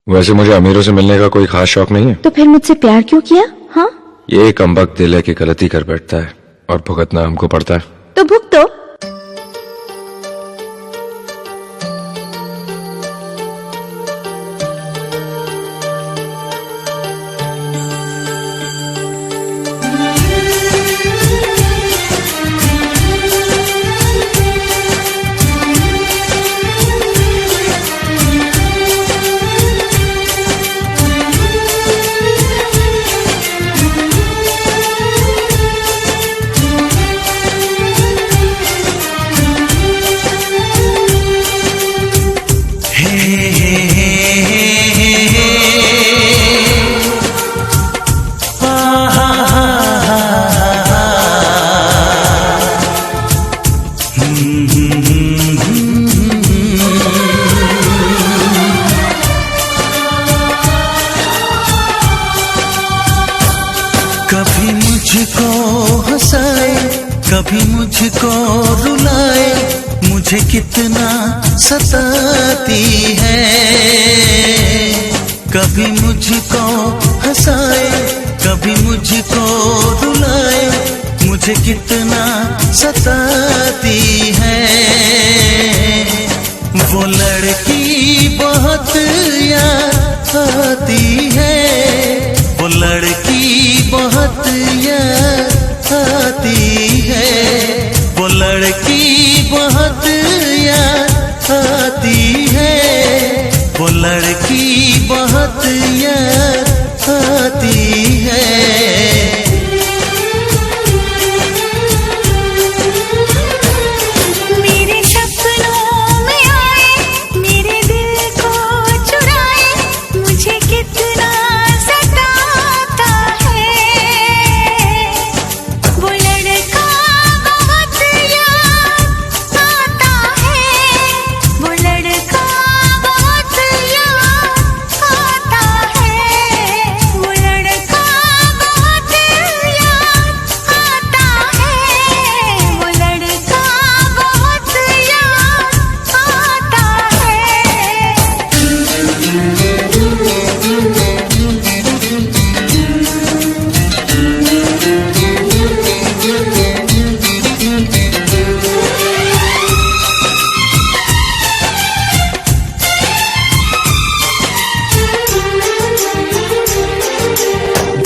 वैसे मुझे अमीरों से मिलने का कोई खास शौक नहीं है। तो फिर मुझसे प्यार क्यों किया? हाँ, ये कमबख्त दिल है कि गलती कर बैठता है और भुगतना हमको पड़ता है। तो भुगतो। कभी मुझको हंसाए, कभी मुझको रुलाए, मुझे कितना सताती है। कभी मुझको हंसाए, कभी मुझको रुलाए, मुझे कितना सताती है। वो लड़की बहुत याद आती है, वो लड़की बहुत याद आती है, वो लड़की बहुत याद आती है, वो लड़की बहुत याद आती है।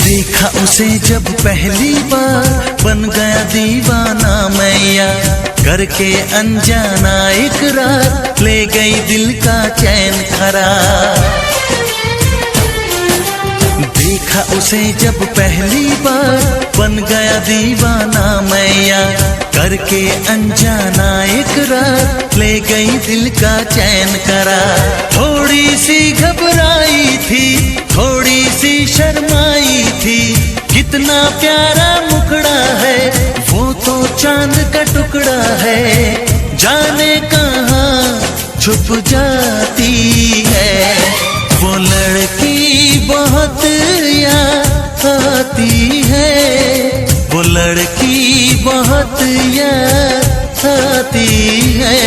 देखा उसे जब पहली बार, बन गया दीवाना मैया, करके अनजाना इकरार, ले गई दिल का चैन करार। देखा उसे जब पहली बार, बन गया दीवाना मैया, करके अनजाना इकरार, ले गई दिल का चैन करार। थोड़ी सी घबराई थी, थोड़ी सी शर्माई थी, कितना प्यारा मुखड़ा है, वो तो चांद का टुकड़ा है, जाने कहाँ छुप जाती है। वो लड़की बहुत याद आती है, वो लड़की बहुत याद आती है,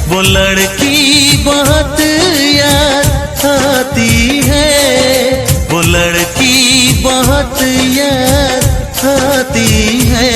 वो लड़की बहुत याद आती है, वो लड़की बहुत याद आती है।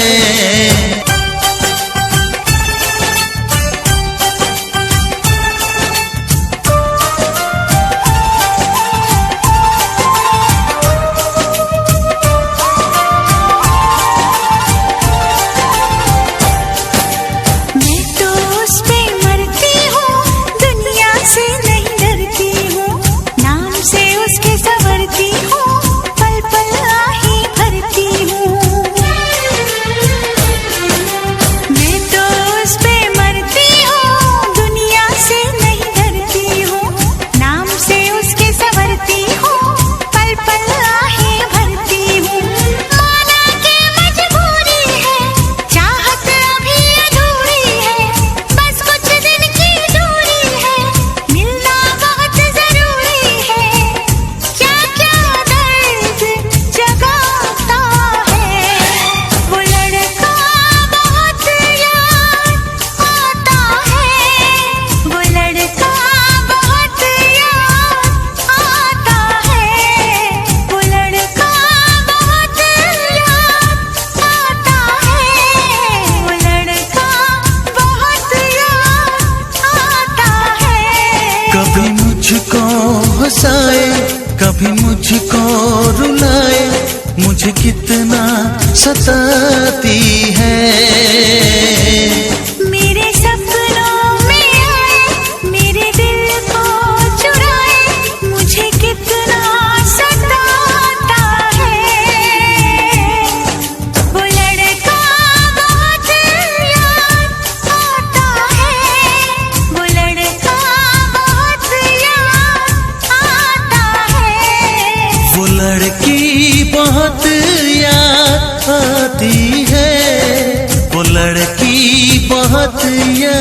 हंसाए, कभी मुझको रुलाए, मुझे कितना सताती है। मेरे सपनों में आए, मेरे दिल को चुराए, मुझे कितना सताता है। वो लड़का बहुत याद आता है, वो लड़का बहुत याद आता है। वो लड़की बहुत याद आती है, वो लड़की बहुत याद